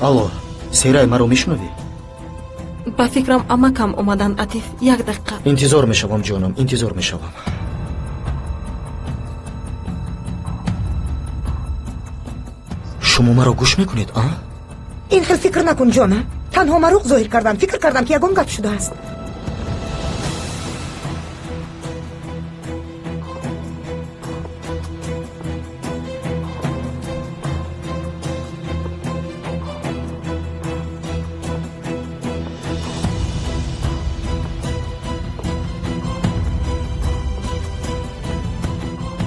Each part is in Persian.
алло, серай, маро мешунавӣ? ба фикрам амакам омадан. Атиф, як дақиқа. интизор мешавам ҷонам, интизор мешавам. шумо маро гӯш мекунед? ин хел фикр накун ҷонам. танҳо маруқ зоҳир кардам. фикр кардам ки ягон гап шудааст.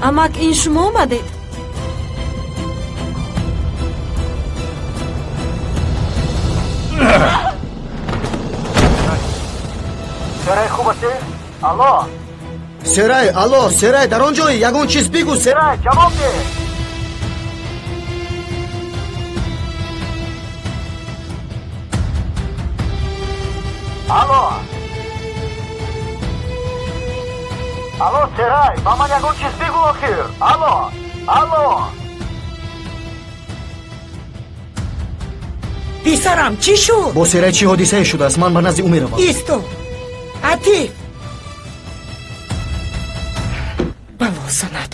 амак, ин шумо омадед? серай хуб асти? алло серай, алло, серай, дар он ҷои ягон чиз бигӯ. серай, ҷавоб де. алло алло, серай, ба ман ягон чиз бигӯ охир. алло алло. писарам, чӣ шуд? бо серай чӣ ҳодисае шудааст? ман ба назди ӯ меравам. исто. атиф, бало санад.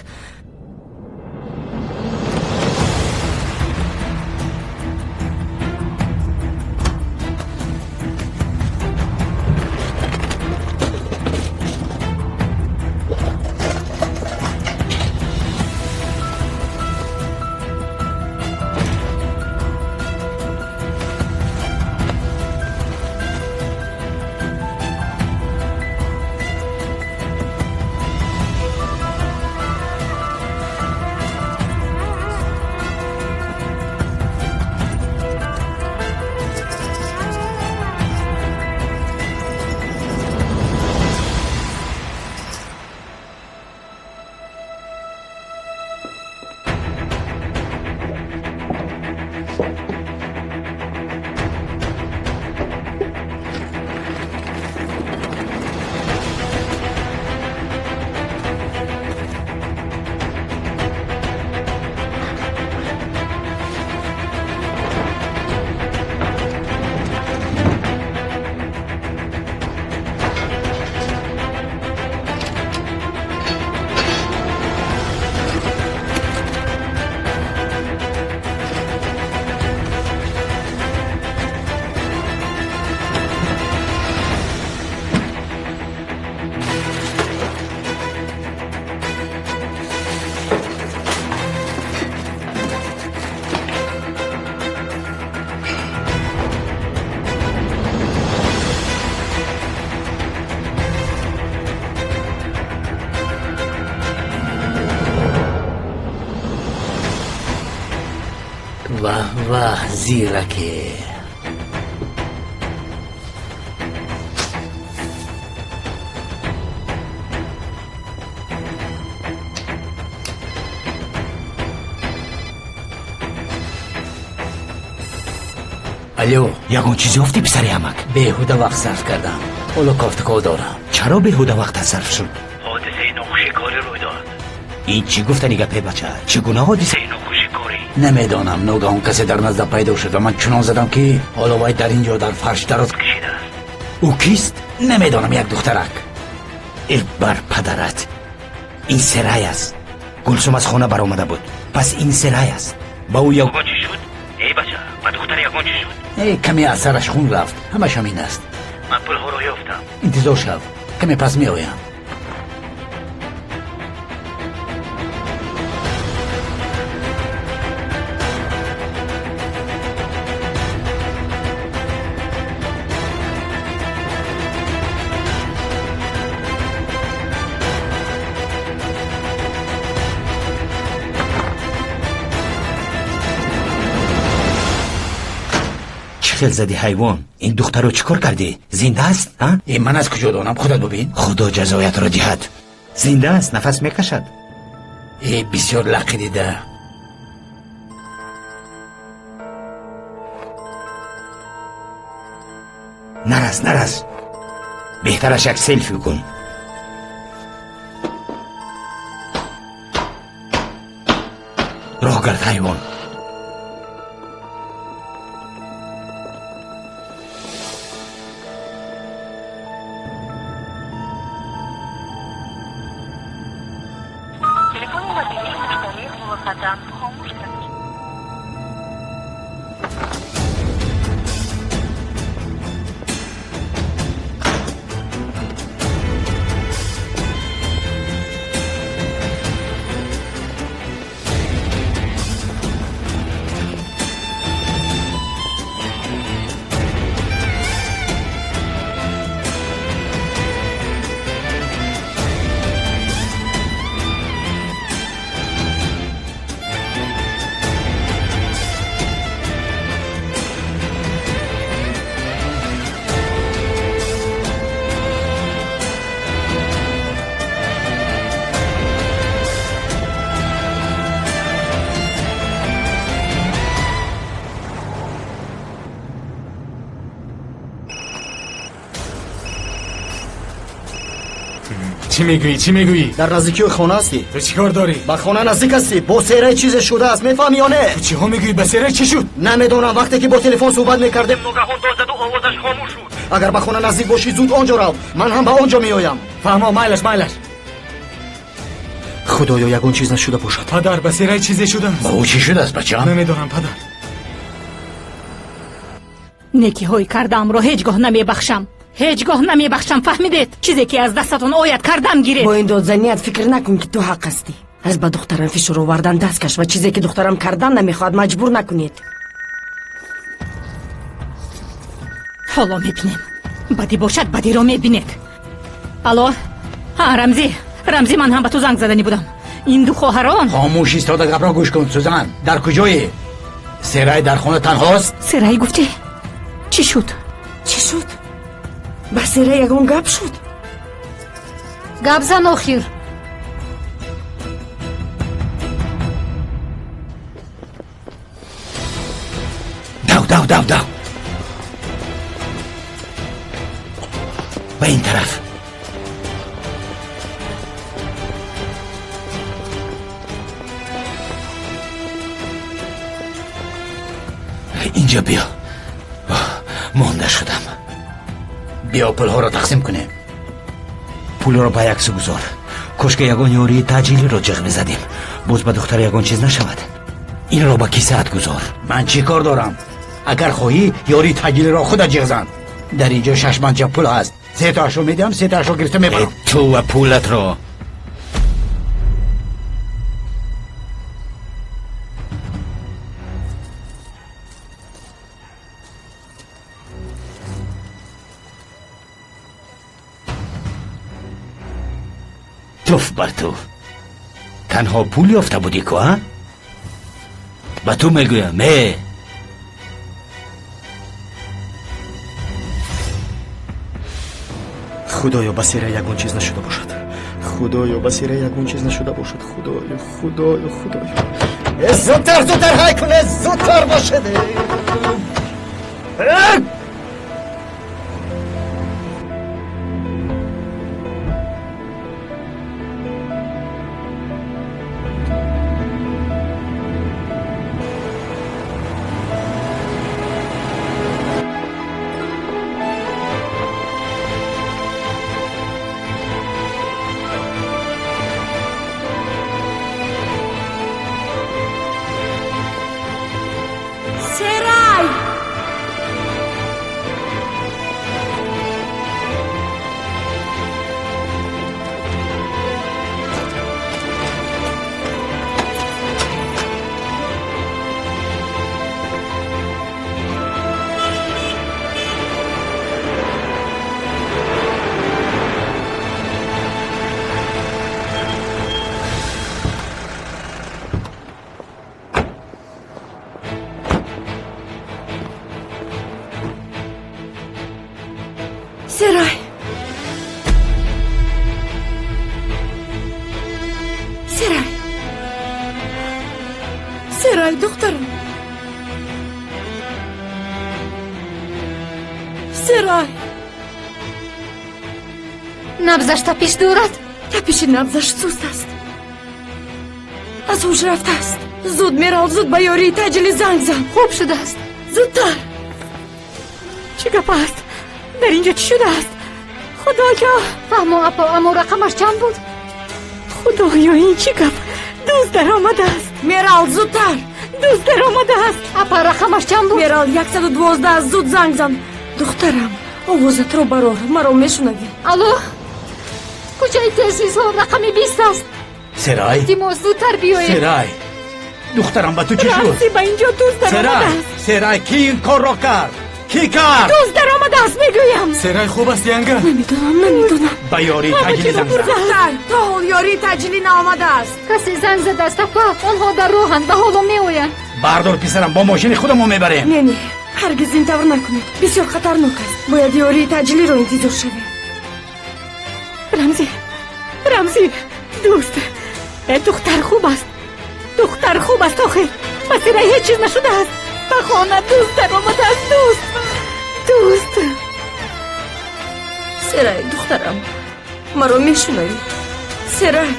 واه زیرکه. الو، ягон чизе ёфти писари амак? беҳуда вақт сарф кардам. ҳоло кофтакор дорам. чаро беҳуда вақтат сарф шуд? ҳодисаи нохушикорӣ рӯй дод. ин чӣ гуфтани гапе бача? чӣ гуна ҳодисаи нохушикорӣ? намедонам. ногаҳон касе дар назда пайдо шуд ва ман чунон задам ки ҳоло вай дар ин ҷо дар фарш дароз кашидааст. ӯ кист? намедонам. як духтарак. бар падарат, ин серай аст. гулсум аз хона баромада буд. пас ин серай аст. ба ӯ ягон чӣ шуд? эй бача, ба духтар ягон чӣ шуд? каме аз сараш хун рафт. ҳамаш ҳамин аст. ман пулҳоро ёфтам. интизор шав, каме пас меоям. зدی حیوان، این دختر رو چیکار کردی؟ زنده است؟ من از کجا دانم؟ خودت ببین. خدا جزایت را دهد. زنده است، نفس میکشد. بسیار لقیده. نرس. بهترش یک سلفی کن. راه گرد حیوان. چی میگویی؟ در نزدیکی خانه هستی؟ تو چیکار داری؟ به خانه نزدیک هستی؟ با سیرای چیز شده است میفهمی یا نه؟ تو چی ها میگویی؟ به سیرای چی شد؟ نمیدونم. وقتی که با تلفن صحبت میکردیم ناگهان داد زد و آوازش خاموش شد. اگر به خانه نزدیک باشی زود آنجا رو، من هم به آنجا میآیم. فهمم. مایلش خدایا یگون چیز نشده باشد. پدر به سیرای چیزی شده است. با او چی شده است بچه‌ام؟ نمیدونم پدر. نیکی های کردم رو هیچگاه نمیبخشم. فهمیدید؟ چیزی که از دستتون آید کردم گیرید. با این دادزنیت فکر نکن که تو حق هستی. از به دخترم فشار آوردن دست کش و چیزی که دخترم کردن نمیخواد مجبور نکنید. حالا میبینیم. بدی باشد بدی رو میبینید. الو؟ رمزی من هم به تو زنگ زدنی بودم. این دو خواهران. خاموش ایستاده گپ را گوش کن سوزن. در کجایی؟ سرای در خانه تنهاست؟ سرای گفتی؟ چی شد؟ به سرای یگون گپ شد. گپ زن آخیر. دو به این طرف. اینجا بیا. مانده شدم. بیا پولها را تقسیم کنیم. پول را به یک سو گذار. کاش که یگان یاری تجیلی را جغ بزدیم. باز به دختر یگان چیز نشود. این را به کیسه‌ات گذار. من چی کار دارم؟ اگر خواهی یاری تجیلی را خودت جغ زن. در اینجا 6 منجا پول هست. 3 تاشو میدم، 3 تاشو گرفته میبرم. تو و پولت را. توف بر تو. تنها پول یافته بودی که ها؟ به تو میگویم خدایا به سیرای یگون چیز نشده باشد. خدایا زودتر های کنه. زودتر باشد. سرای دخترم. سرای نبزش تپیش دورد. تپیش نبزش سوست است. از هوش رفته است. زود میرال. زود به یاری تجلی زنگ زن. خوب شده است. زودتر. چه گپ است؟ در اینجا چی شده است؟ خدایا. فهمو اپا اما رقمش چند بود؟ خدایا این چه گپ؟ دوست در آمده است. میرال زودتر. دوست در آمده است. اپا رقمش چند بود؟ میرال 112. زود زنگ زن. دخترم آوازت رو برار. مرا میشنوی؟ الو کجای تحصیص ها؟ رقم 20 است. سرای دیما زودتر بیایید. سرای دخترم به تو چی شد؟ راستی به اینجا دوست در آمده است. سرای کی این کار را کرد؟ کی کرد؟ دوست در آمده است میگویم. سرای خوب است ینگه؟ نمیدونم. به یاری تجلی زنگ زن. دختر تا حال یاری تجلی نآمده است. کسی زنگ زده است اپا. آنها در راهند به حالا میآیند. بردار پسرم با ماشین خودمون میبریم. نه هرگز این طور نکنید. بسیار خطرناک است. باید یاری تجلی رو انتظار شویم. رمزی دوست. دختر خوب است آخه. مسیره هیچ چیز نشده است. به خانه دوست در آمده است. دوست سرای دخترم маро мешунавӣ серай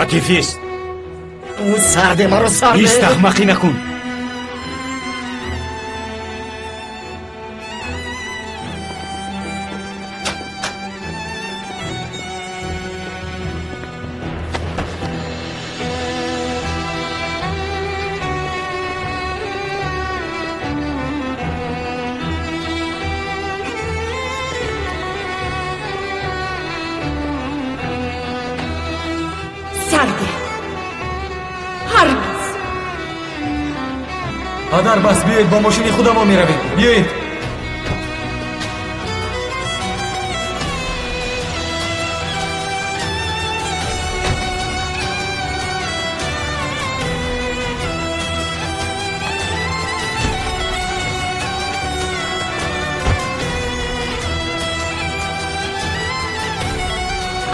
атифист сарде маро сарде ист ахмақӣ накун сарде ҳаргиз адар бас биёед бо мошини худам мо меравем биёед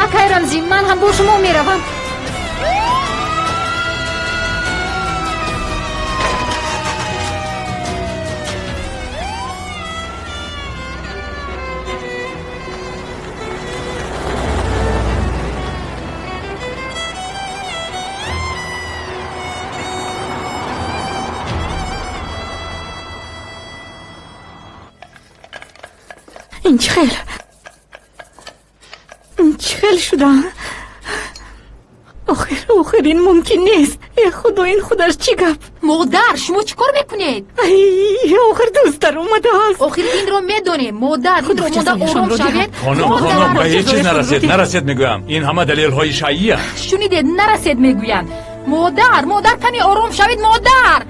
акай рамзӣ ман ҳам бо шумо меравам این چه خیل شدم آخر این ممکن نیست ای خدا این خودش چی گپ مادر شما چی کار میکنید؟ آخر دوستر اومده هست آخر این رو میدونه مادر این رو مادر آرام شوید خانم به هیچ چیز نرسید میگویم این همه دلیل های شایعه شنیدید نرسید میگوین مادر کمی آرام شوید مادر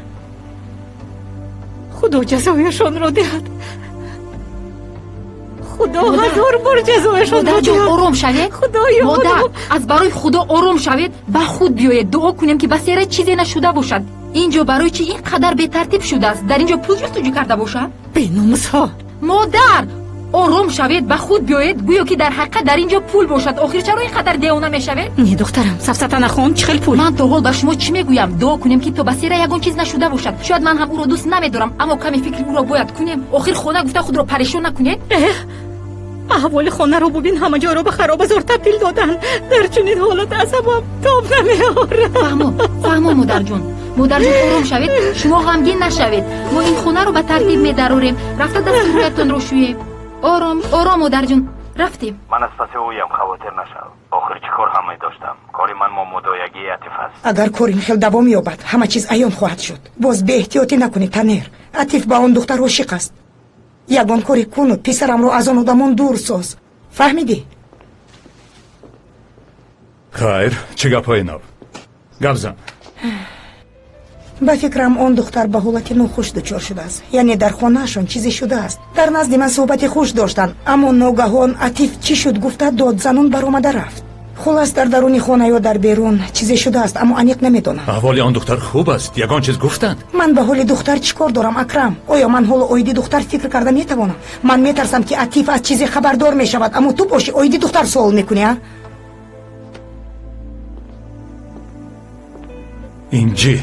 خدا جزایشان را دهد خدا هزار بار جزایشان را دهد آرام شوید خدایا مادر از برای خدا آرام شوید و خود بیایید دعا کنیم که بسیار چیزی نشده باشد اینجا برای چی اینقدر به ترتیب شده است در اینجا پول جستجو کرده باشد بیناموس ها مادر آرام شوید و خود بیایید گویا که در حقیقت در اینجا پول باشد آخر چرا اینقدر دیوانه میشوید نه دخترم سفسطه نخون چه خیلی پول من تا حال بر شما چی میگویم دعا کنیم که تو بسیار یگان چیز نشده باشد شاید من هم او را دوست نمیدارم اما کمی فکر او را باید کنیم آخر خونه گفته خود را پریشان نکنید احوال خانه رو ببین همه جا رو به خراب زار تبدیل دادن در چنین حالت عصبم تاب نمیاره فهمم مادر جون آرام شوید شما غمگین نشوید ما این خونه رو به ترتیب میداروریم رفته دست رویتون رو شوییم آرام مادر جون رفتیم من از پس اویم خاطر نشو آخر چی کار همه داشتم کاری من مامودایگی عطیف است اگر کار این خیل دوام یابد همه چیز عیان خواهد شد باز به احتیاطی نکنی تنیر عطیف با اون دختر عاشق است یگان کاری کن و پسرم رو از آن آدمان دور ساز فهمیدی؟ خیر چه گپای نو گپ زن به فکرم آن دختر به حالت ناخوش دچار شده است یعنی در خانهشان چیزی شده است در نزد من صحبت خوش داشتن اما ناگهان عطیف چی شد گفته داد زنون برآمده رفت خلاص در درون خانه یا در بیرون چیزی شده است اما انیق نمیدونم احوال آن دختر خوب است یگان چیز گفتند من به حال دختر چیکار دارم اکرم آیا من حال اویدی دختر فکر کرده میتوانم من میترسم که عطیف از چیزی خبردار میشود اما تو باشی اویدی دختر سوال میکنی ها اینجی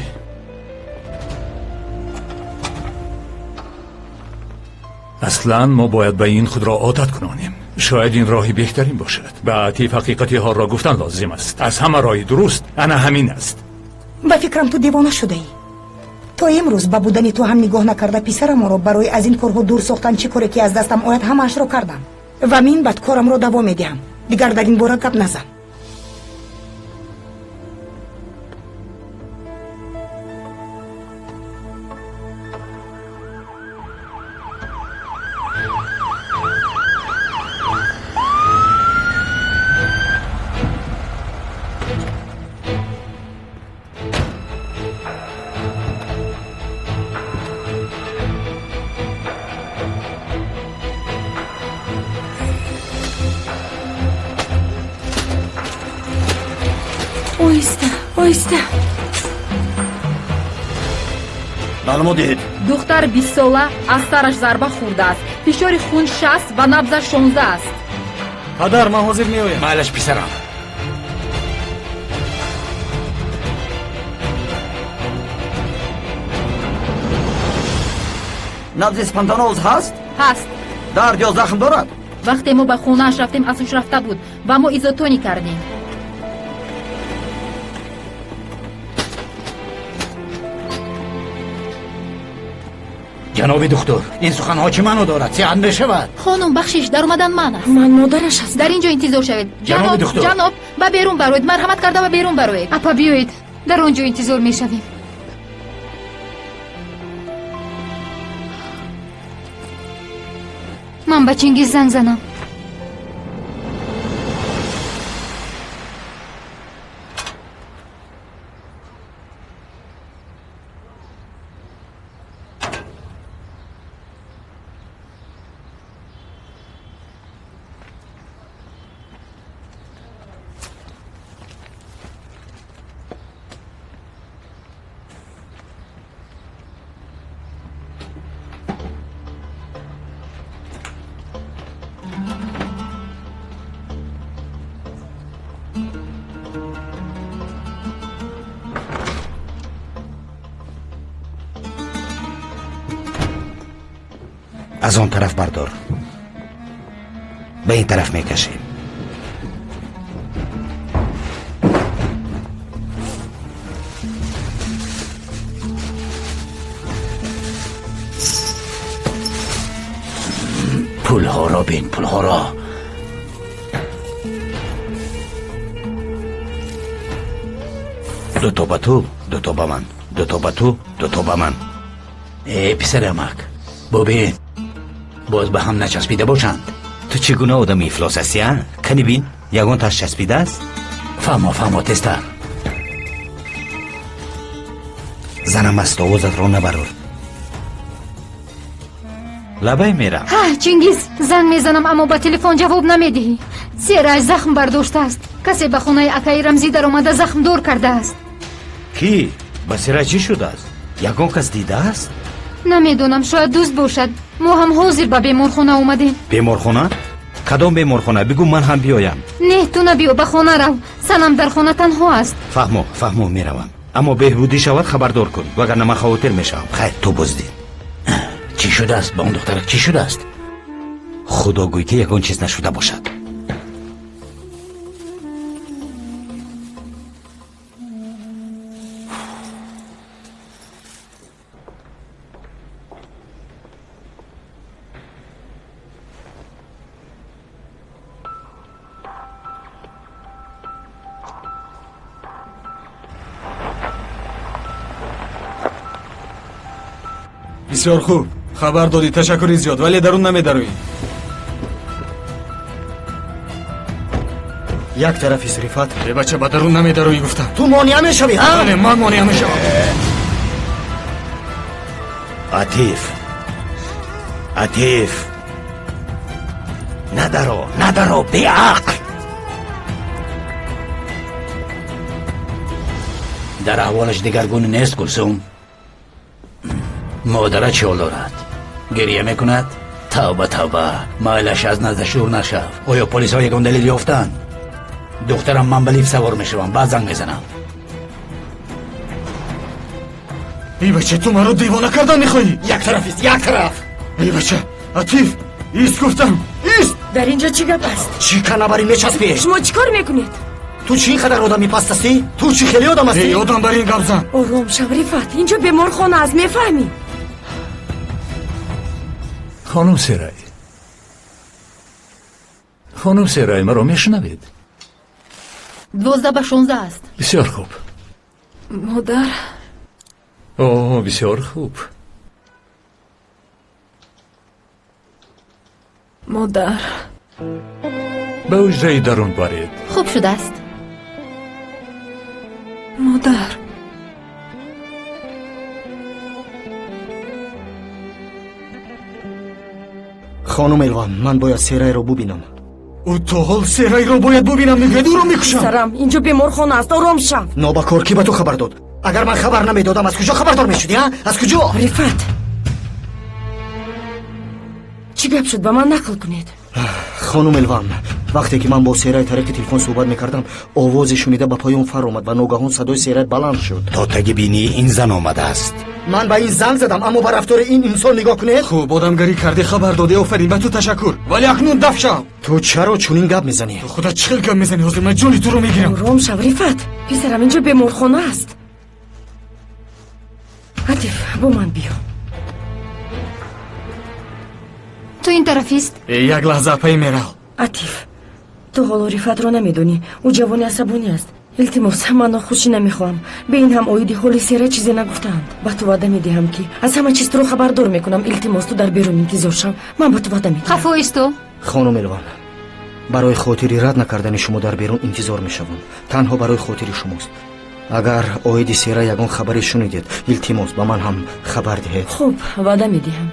اصلا ما باید به این خود را عادت کنانیم شاید این راهی بهترین باشد به عطیف حقیقتی ها را گفتن لازم است از همه راهی درست انا همین است به فکرم تو دیوانه شده ای تا امروز با بودنی تو هم نگاه نکرده پسرم را برای از این کارها دور ساختن چی کاری که از دستم آید همش را کردم و من بعد کارم را دوام میدهم دیگر در این باره گپ نزن اویسته معلومات دختر 20 ساله از سرش ضربه خورده است. فشار خون 60 و نبضش 16 است. پدر من حاضر میایم. معلش پسرم. نبض اسپانتانوز هست؟ هست. درد یا زخم دارد؟ وقتی ما به خونه اش رفتیم ازش رفته بود و ما ایزوتونی کردیم. جناب دکتر این سخنها چه معنا دارد؟ صحت نشود. خانم بخشش در اومدن من است. من مادرش هستم. در اینجا انتظار شوید. جناب دکتر. جناب با بیرون بروید. مرحمت کرده و بیرون بروید. اپا بیایید در آنجا انتظار میشویم. من به چنگیز زنگ زنم. از آن طرف بردار. به این طرف میکشیم. پولها را بین، پولها را. دو تا به تو، دو تا به من. دو تا به تو، دو تا به من. ای پسر امک ببین باز به هم نچسبیده باشند. تو چگونه آدم افلاس هستی ها؟ کنی بین یگان تاش چسبیده است. فهمو تستر. زنم است آوازت را نبرار. لبه میرم. ها چنگیز زنگ میزنم اما با تلفن جواب نمیدهی. سیرش زخم برداشته است. کسی به خونه اکای رمزی در اومده زخم دور کرده است. کی؟ بسیره چی شده است؟ یگان کس دیده است؟ نمیدونم شاید دوست باشد. ما هم حاضر به بیمارخانه اومدیم. بیمارخانه؟ کدام بیمارخانه؟ بگو من هم بیایم. نه تو نبیو به خانه رو. سنم در خانه تنها است. فهمو میروم. اما بهبودی شود خبردار کن وگرنه من خاطر میشم. خیر تو بزدی. چی شده است با اون دختر؟ چی شده است؟ خدا گوی که یگان چیز نشده باشد. بسیار خوب. خبر دادی. تشکری زیاد ولی درون نمیدروی. یک طرفی صرفت. ای بچه با درون نمیدروی گفتم. تو مانع میشوی ها؟ بله من مانع میشم. عطیف ندارو بیعقل. در احوالش دگرگون نیست کلثوم. مادرت شغل دارد. گریه میکند. توبه مایلش از نزد شور نشو. آیا پلیس ها یکان دلیل یافتن؟ دخترم من به لیف سوار میشوم بعد زنگ میزنم. ای بچه تو مرا دیوانه کردن میخوایی؟ یک طرفیست یک طرف. ای بچه عطیف ایست گفتم ایست. در اینجا چی گپ است؟ چی کنابری میچسبی؟ شما چیکار میکنید؟ تو چی اینقدر آدمی پست هستی؟ تو چی خیلی آدم هستی؟ ای آدم بر این گپ زن. آروم شو رفت. اینجا بیمارخانه است میفهمی؟ خانم سیرای مرا میشنوید؟ 12 به 16 است. بسیار خوب. مادر اوه بسیار خوب. مادر به حجره درون برید. خوب شده است. مادر خانم الوان من باید سیرای رو ببینم. او تو حال سرای رو باید ببینم، میگوید او رو میکشم. پسرم اینجا بیمارخانه است، آرام شو. نابکار کی به تو خبر داد؟ اگر من خبر نمیدادم از کجا خبردار میشدی ها؟ از کجا؟ رفت چی گپ شد؟ به من نقل کنید. خانم الوان، وقتی که من با سیرای طریق تلفن صحبت میکردم آوازی شنیده به پایم فر اومد و ناگهان صدای سیرای بلند شد. تا تگه بینی این زن آمده است. من به این زنگ زدم اما به رفتار این انسان نگاه کنید. خوب آدمگری کردی، خبر داده، آفرین، به تو تشکر، ولی اکنون دفع شو. تو چرا چنین گپ میزنی؟ تو خودت چخیل گپ میزنی حسین؟ من جون تو رو میگیرم. آرام شو رفت، پسرم اینجا بیمارخانه است. عطیف با من بیا. تو این طرفیست؟ یک لحظه پای میرال. عطیف تو حالا رفت رو نمیدونی، او جوانی عصبانی است. التماس من خوشی نمیخوام. به این هم اویدی حالی سیره چیزی نگفتند. با تو وعده میدهم که از همه چیز تو رو خبردار میکنم. التماس تو در بیرون انتظار شو. من با تو وعده میدهم. خفا ایستو. خانم الوان، برای خاطری رد نکردن شما در بیرون انتظار میشوم. تنها برای خاطری شماست. اگر اویدی سیره یگان خبری شنیدید التماس با من هم خبر دهید. خوب وعده میدهم.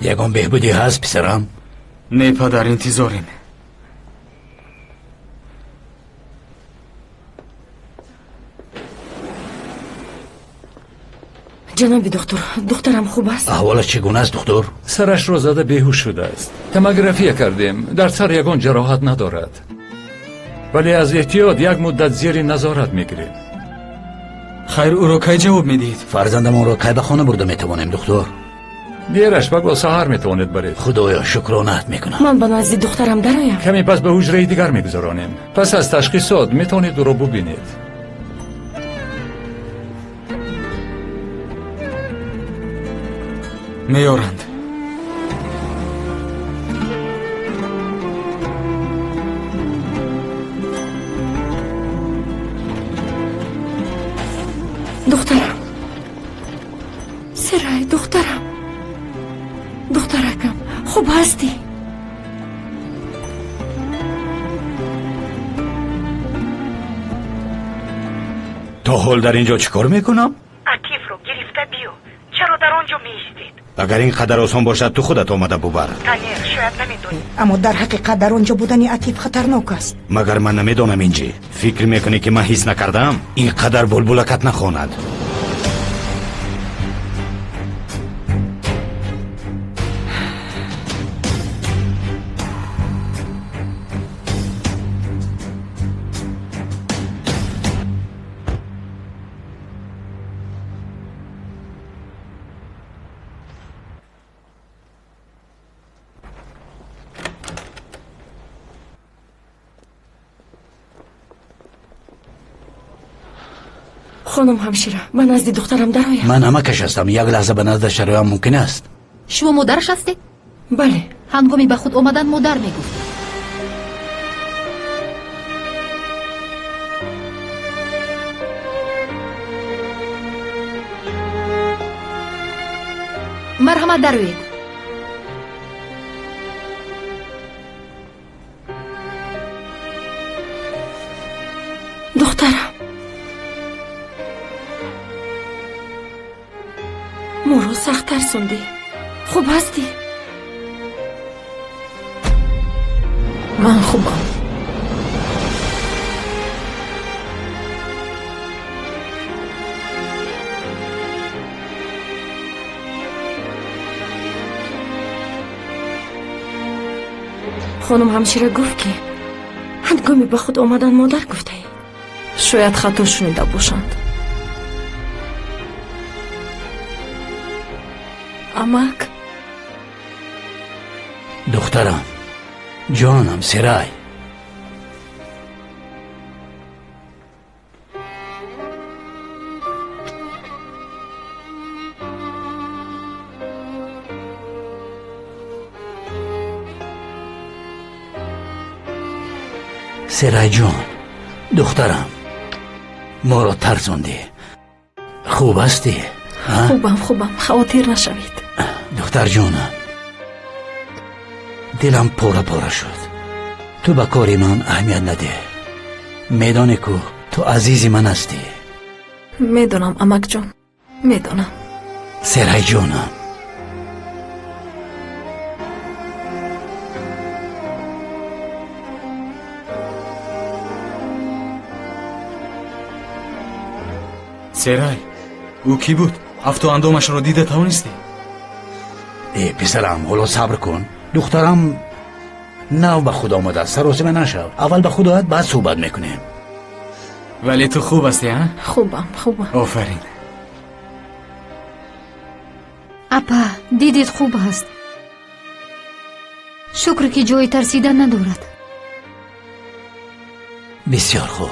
یگان بهبودی هست پسرم؟ نه پدر، انتظاریم. جناب دکتر، دخترم خوب است؟ احوالش چگونه است دکتر؟ سرش را زده بیهوش شده است. تموگرافی کردیم، در سر یگان جراحت ندارد، ولی از احتیاط یک مدت زیر نظارت میگیریم. خیر، او رو کی جواب میدید؟ فرزندمون رو کی به خانه برده میتوانیم دکتر؟ دیرش بگو سحر میتوانید برید. خدایا شکرانت میکنم. من به نزد دخترم درایم. کمی پس به حجره دیگر میگذارانیم. پس از تشخیصات میتونید او رو ببینید. میارند. دخترم، سرای دخترم، دخترکم خوب هستی؟ تا حال در اینجا چیکار میکنم؟ عطیف رو گرفته بیو. چرا در آنجا میایستید؟ اگر این قدر آسان باشد تو خودت آمده ببر. تنیر شاید نمیدونی، اما در حقیقت در آنجا بودن عطیف خطرناک است. مگر من نمیدانم اینجی؟ فکر میکنی که من حس نکردم؟ این قدر بلبلکت نخواند. خانم همشیره، من نزد دخترم درایم. من همه کش هستم، یک لحظه به نزدش رویم ممکن است؟ شما مادرش هستید؟ بله. هنگامی به خود آمدن مادر میگفت. مرحمت دروید. دخترم، مورو سخت ترسوندی. خوب هستی؟ من خوبم. خانم همشیره گفت که هنگامی به خود آمدن مادر گفته شاید خطا شنیده باشند. امک، دخترم، جانم، سرای. سرای جان، دخترم، ما را ترسوندی. خوب هستی؟ خوبم، خواطر نشوید. دختر جانم، دلم پاره پاره شد. تو به کاری من اهمیت نده. میدانی که تو عزیزی من هستی. میدونم امک جان، میدونم. سرای جانم، سرای او کی بود؟ هفتو اندامش رو دیده توانستی؟ ای پسرم حالا صبر کن. دخترم نو به خود آمده است. سراسیمه نشو. اول به خود آید بعد صحبت میکنیم. ولی تو خوب هستی ها؟ خوبم. آفرین. اپا دیدید خوب هست. شکر که جای ترسیدن ندارد. بسیار خوب.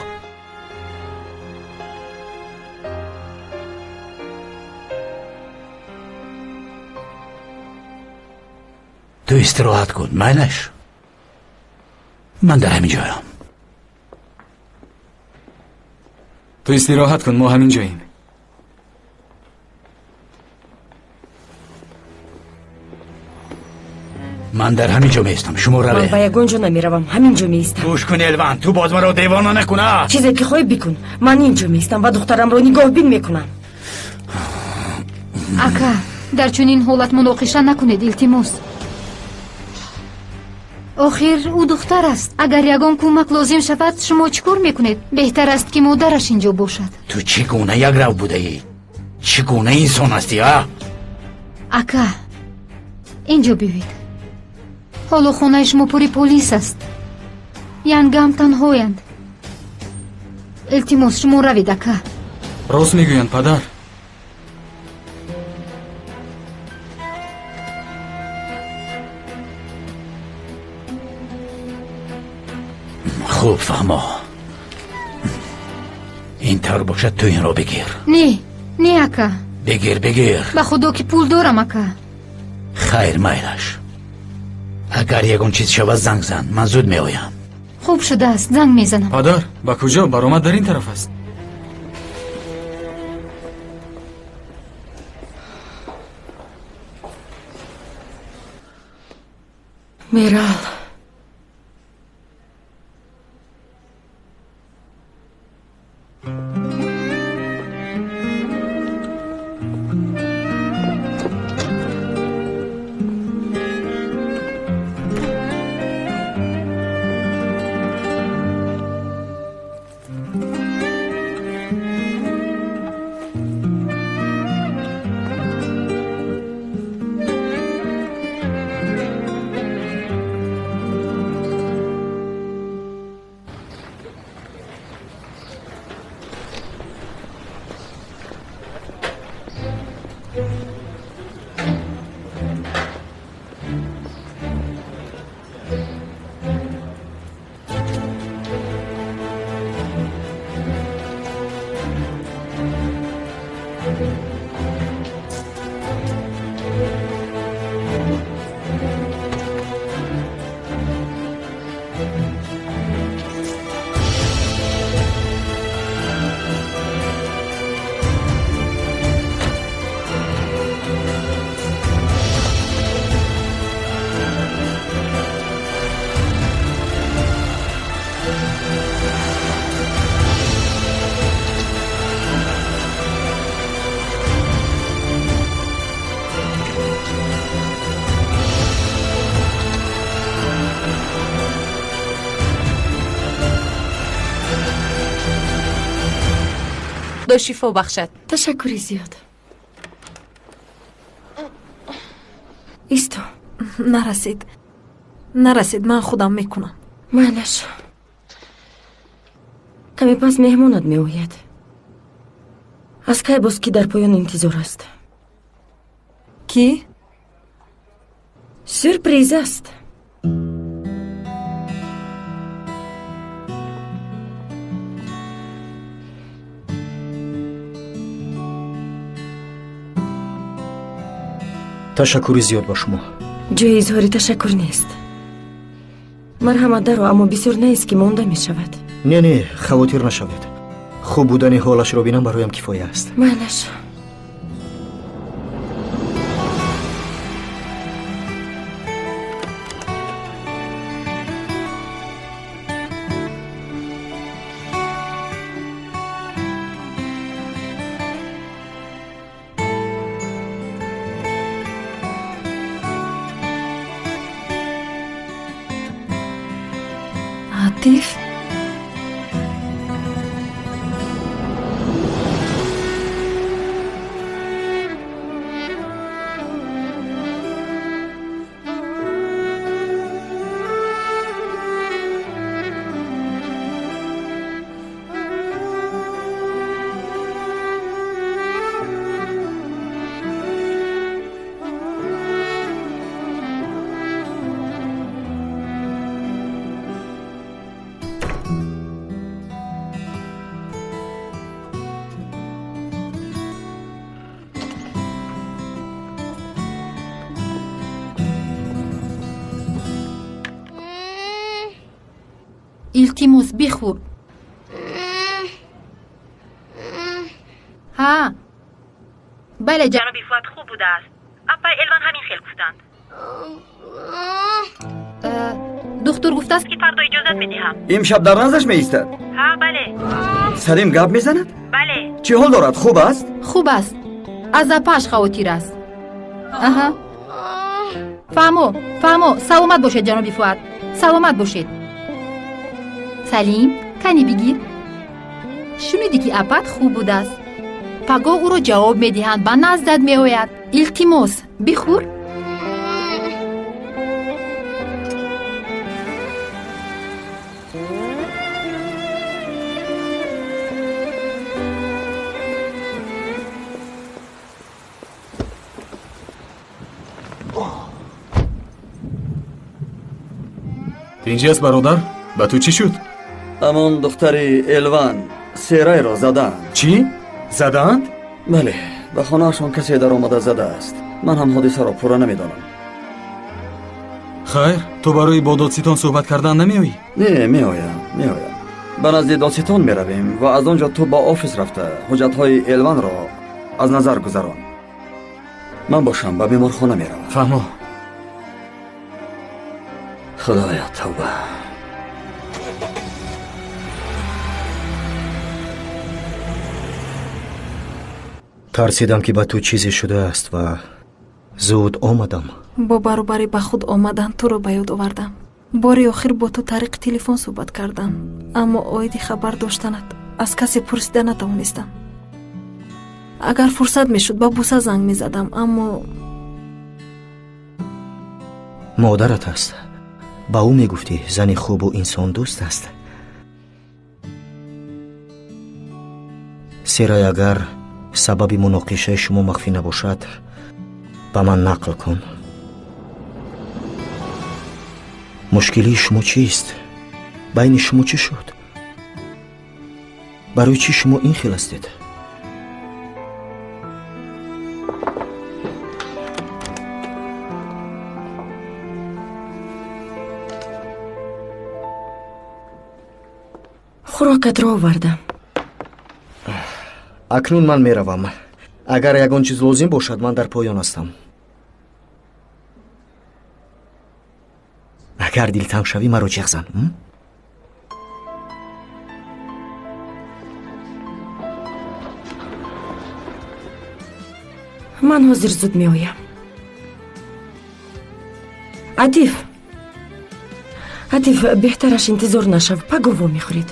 تو استراحت کن. معنیش من در همین جایم. تو استراحت کن، ما همین جاییم. من در همین جا میستم. شما من روی با یگان جا نمیروم، همین جا میستم. گوش کن الوان، تو باز مرا دیوانه نکنه. چیزی که خواهی بکن. من اینجا میستم و دخترم رو نگاه بین میکنم. اکا در چنین حالت مناقشه نکنید التماس. آخر او دختر است. اگر یگان کمک لازم شود شما چیکار میکنید؟ بهتر است که مادرش اینجا باشد. تو چگونه یک رو بوده ای؟ چگونه انسان هستی ها؟ اکا اینجا بیوید. حالا خانه شما پوری پلیس است. ینگم تنهایند. التماس شما روید اکا. راست میگویند پدر. خوب فهما. این طور باشد تو این را بگیر. نه اکا. بگیر. به خدا که پول دارم اکا. خیر میلش. اگر یکون چیز شود زنگ زن. من زود می آیم. خوب شده است زنگ میزنم. پدر با کجا؟ برآمد در این طرف است. میرال خدا شفا بخشد. تشکری زیاد. ایستو. نرسید. من خودم میکنم. معنیش کمی پس مهمونت می آید. از کی باز کی در پایان انتظار است؟ کی؟ سورپریز است. تشکری زیاد با شما. جای اظهاری تشکر نیست. مرحمت دارو، اما بسیار نیست که مانده می شود. نه خواطر نشوید. خوب بودن حالش را بینم برایم کفایه است. معنیش атиф илтимос бихӯр. ها بله جنابی فؤاد خوب بوده است. اپا الوان همین خیل گفتند. دکتر گفته است که فردا اجازت میدهم. امشب در نزدش میایستد؟ ها بله. سلیم گپ میزند؟ بله. چه حال دارد؟ خوب است؟ خوب است. از اپاش خاطر است. اها. فهمو سلامت باشید جنابی فؤاد. سلامت باشید. سلیم کنی بگیر. شنیدی که اپات خوب بوده است. پگاه او را جواب میدهند و نزدت میآید. التماس بخور. тинҷӣ аст бародар? ба ту чӣ шуд? ҳамон духтари элван серайро заданд. чӣ? задаанд? бале, ба хонаашон касе дар омада задааст. ман ҳам ҳодисаро пурра намедонам. хайр, ту барои бо додситон суҳбат кардан намеоӣ? не, меоям. ба назди додситон меравем ва аз он ҷо ту ба офис рафта ҳуҷҷатҳои элванро аз назар гузарон. ман бошам ба беморхона меравам. фаҳмо. худоя тавба. тарсидам ки ба ту чизе шудааст ва зуд омадам. бо баробари ба худ омадан туро ба ёд овардам. бори охир бо ту тариқи телефон суҳбат кардам, аммо оиди хабар доштанат аз касе пурсида натавонистам. агар фурсат мешуд ба буса занг мезадам, аммо модарат аст. ба ӯ мегуфтӣ зани хубу инсондӯст аст. серай, агар сабаби муноқишаи шумо махфӣ набошад, ба ман нақл кун. мушкилии шумо чист? байни шумо чӣ шуд? барои чӣ шумо ин хел ҳастед? хӯрокатро овардам. акнун ман меравам. агар ягон чиз лозим бошад, ман дар поён ҳастам. агар дилтанг шавӣ, маро ҷиғ зан. ман ҳозир зуд меоям. атиф, беҳтараш интизор нашав. пагово мехӯред.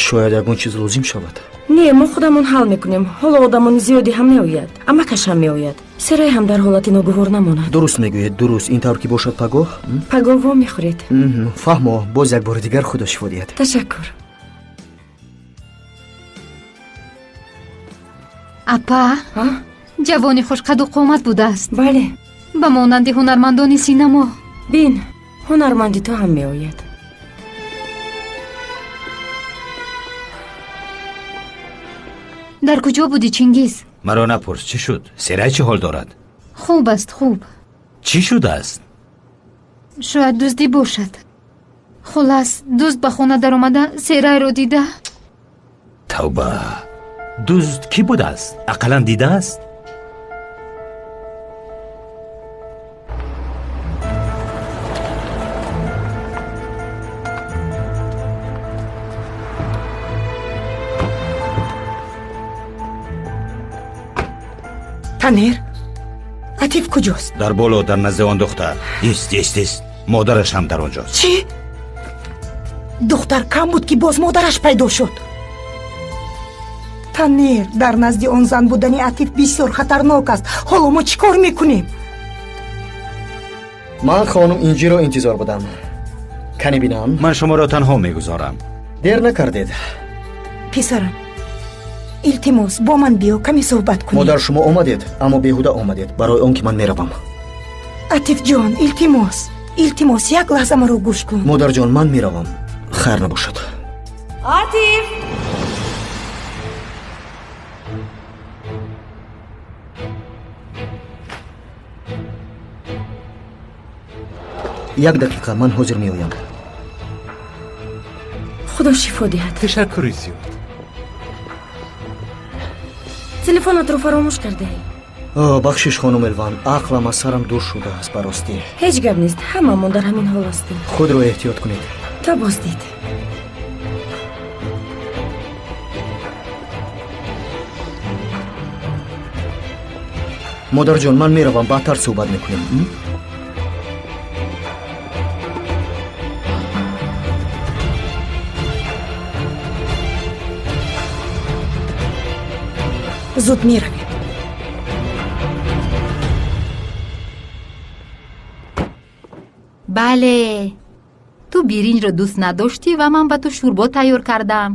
шояд ягон чиз лозим шавад. не, мо худамон ҳал мекунем. ҳоло одамони зиёде ҳам меояд. амакаш ҳам меояд. серай ҳам дар ҳолати ногувор намонад. дуруст мегӯед, дуруст. ин тавр ки бошад пагоҳ. пагово мехӯред. фаҳмо, боз як бори дигар худо шифо диҳад. ташаккур. апа, ҷавони хушқаду қомат будааст. бале, ба монанди ҳунармандони синамо. бин, ҳунарманди ту ҳам меояд. дар куҷо будӣ чингиз? маро напурс, чӣ шуд? серай чӣ ҳол дорад? хуб аст, хуб. чӣ шудааст? шояд дуздӣ бошад. хулас, дузд ба хона даромада серайро дида. тавба, дузд кӣ будааст? ақаллан дидааст? танер, атиф куҷост? дар боло, дар назди он духтар. ист. модараш ҳам дар он ҷост. чӣ? духтар кам буд ки боз модараш пайдо шуд. танер дар назди он зан будани атиф бисёр хатарнок аст. ҳоло мо чӣ кор мекунем? ман хонум инҷиро интизор будам. кани бинам. ман шуморо танҳо мегузорам. дер накардед. писарам, илтимос бо ман биё, каме суҳбат кунем. модар шумо омадед, аммо беҳуда омадед, барои он ки ман меравам. атифҷон, илтимос як лаҳза маро гӯш кун. модарҷон, ман меравам. хайр набошад. атиф! як дақиқа, ман ҳозир меоям. худо шифо диҳад. ташаккури зиёд. телефонатро фаромӯш кардаӣ. бахшиш хонум Элван, ақлам аз сарам дур шудааст баростӣ. ҳеҷ гап нест, ҳамамон дар ҳамин ҳол ҳастем. худро эҳтиёт кунед. та боздид. модарҷон, ман меравам, баъдтар суҳбат мекунем. зуд меравем. бале, ту биринҷро дӯст надоштӣ ва ман ба ту шӯрбо тайёр кардам.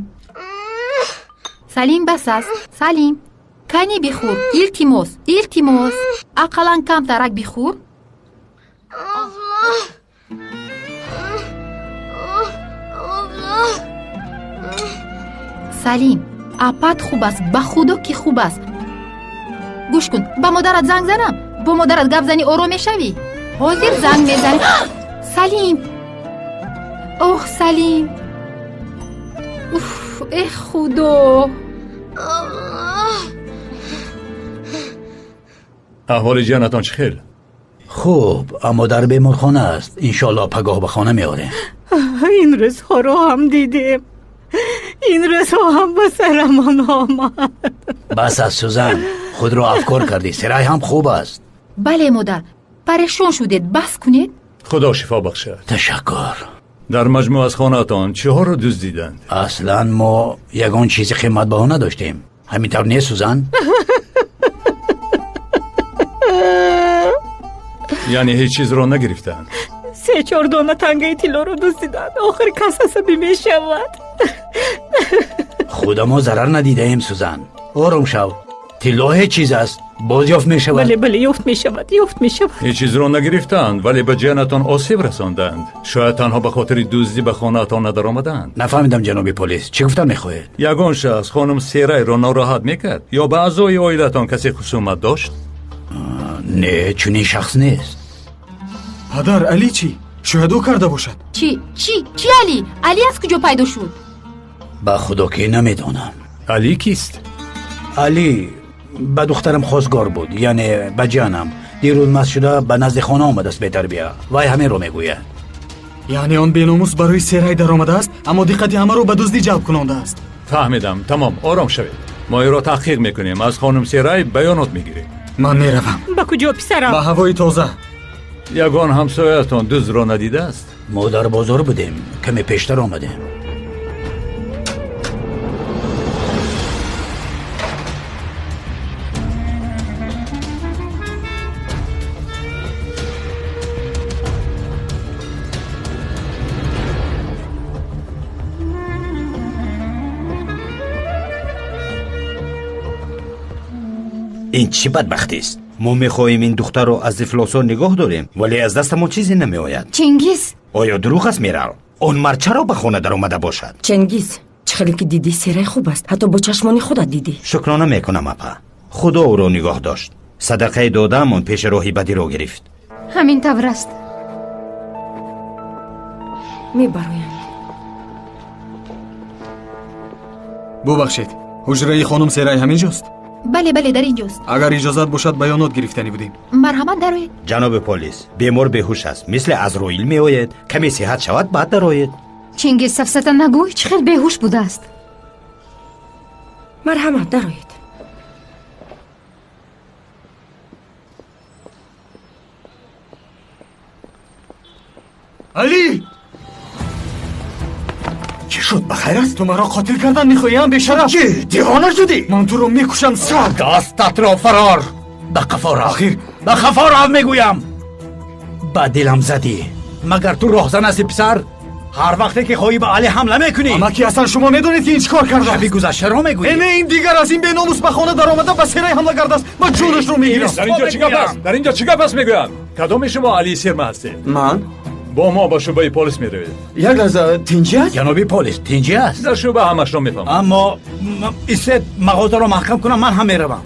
салим бас аст. салим, кани бихӯр. илтимос ақалан камтарак бихӯр. салим, апат хуб аст, ба худо ки хуб аст. гӯш кун, ба модарат занг занам. бо модарат гап зани ором мешавӣ. ҳозир занг мезанӣ. салим, оҳ салим, уф, эҳ худо. аҳволи ҷанатон чӣ хел? хуб, аммо дар беморхона аст. иншоаллоҳ пагоҳ ба хона меорем. این روزها هم دیدیم. این روزها هم به سرمان آمد. بس از سوزن، خود رو افکار کردی. سرای هم خوب است. بله مادر، پریشان شدید، بس کنید. خدا شفا بخشد. تشکر. در مجموع از خانه‌تان چهار رو دزدیدند؟ اصلا ما یگان چیزی قیمت بها نداشتیم. همینطور نیست سوزن؟ یعنی هیچ چیز رو نگرفتند؟ 3-4 دانه تنگه طلا رو دزدیدند. آخر کس عصبی می شود. خود ما ضرر ندیده ایم سوزن. آروم شو. طلا هیچ چیز است. باز یافت می شود. بله یافت می شود. هیچ چیز رو نگرفتند ولی به جانتان آسیب رساندند. شاید تنها به خاطر دزدی به خانه‌تان ندر آمدند. نفهمیدم جناب پلیس. چی گفتن میخواهید؟ یگان شخص خانم سیرای را ناراحت میکرد یا به اعضای عائلتان کسی خصومت داشت؟ نه، چنین شخص نیست. پدر، علی چی؟ شاید او کرده باشد. چی علی؟ علی از کجا پیدا شد؟ با خدا که نمیدونم. علی کیست؟ علی به دخترم خواستگار بود، یعنی به جانم. دیروز مست شده به نزد خانه آمده است. بهتر بیا. وای همه رو میگوید. یعنی آن بیناموس برای سیرای در آمده است اما دقت همه رو به دزدی جلب کننده است. فهمیدم. تمام، آرام شوید. ما این را تحقیق میکنیم. از خانم سیرای بیانات میگیریم. من میروم. به کجا پسرم؟ به هوای تازه. یگان همسایه‌تان دزد را ندیده است؟ ما در بازار بودیم، کمی پیشتر آمدیم. این چی بدبختی است؟ ما میخواهیم این دختر رو از افلاسا نگاه داریم ولی از دستمون چیزی نمیآید. چنگیز، آیا دروغ است میرال؟ اون مرد چرا به خانه در آمده باشد؟ چنگیز، چه خیلی که دیدی سیرای خوب است. حتی با چشمانی خودت دیدی. شکرانه میکنم اپا. خدا او رو نگاه داشت. صدقه دادمون پیش راهی بدی رو گرفت. همین طور است. میبرویم. ببخشید، حجره خانم سیرای همینجاست؟ بله در اینجاست. اگر اجازت باشد بیانات گرفتنی بودیم. مرحمت دارید. جناب پلیس، بیمار بیهوش است. مثل عزرائیل میآید. کمی صحت شود بعد درآید. چنگیز سفسطه نگوی، چه خیلی بیهوش بوده است. مرحمت دارید. علی! خیر است؟ تو مرا قاتل کردن میخوایم بیشرف؟ چی؟ دیوانه شدی؟ من تو رو میکشم سر. دستت را فرار. به قفا رو. آخیر به قفا رو میگویم. به دلم زدی. مگر تو راهزن هستی پسر؟ هر وقتی که خواهی به علی حمله میکنی. اما کی اصلا شما میدونید که این چیکار کرده؟ شبی گذشته را میگویی. این دیگر از این بیناموس به خانه در آمده به سرای حمله کرده است. من جونش رو میگیرم. در اینجا چی گپ است؟ در اینجا چی گپ است میگویند؟ کدام شما علی سرمه هستید؟ من با ما با شعبه پلیس میروید. یک لحظه تینجی است؟ جنابی پلیس تینجی است. در شعبه همش را میفهمم. اما ایستید مغازه را محکم کنم، من هم میروم.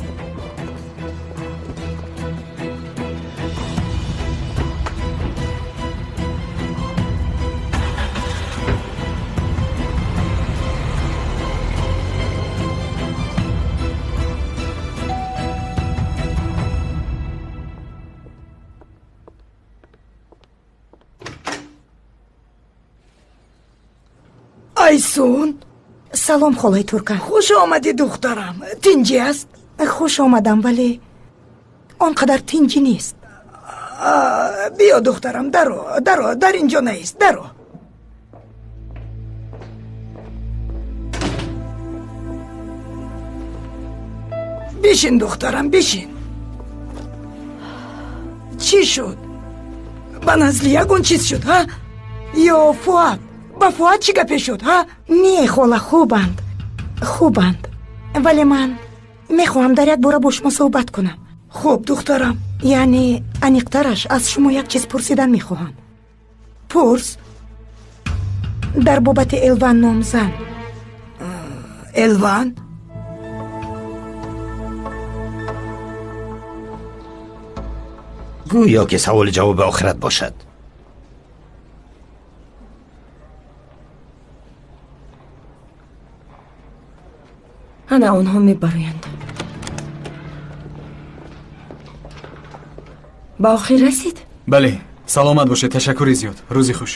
айсун. салом холаи турка. хуш омадӣ духтарам. тинҷӣ аст? хуш омадам, вале он қадар тинҷӣ нест. биё духтарам, даро, дар ин ҷо наист, даро. бишин духтарам, бишин. чӣ шуд? ба назли ягон чиз шуд, ҳа? ё фуад? ба фуад чӣ гапе шуд, ҳа? Не, хола, хубанд, вале ман мехоҳам дар як бора бо шумо суҳбат кунам. хуб духтарам. яъне аниқтараш аз шумо як чиз пурсидан мехоҳам. пурс. дар бобати Элван номзан. Элван? گویا که سوال جواب آخرت باشد. ана онҳо мебароянд. ба охир расид? бале, саломат бошед. ташаккури зиёд. рӯзи хуш.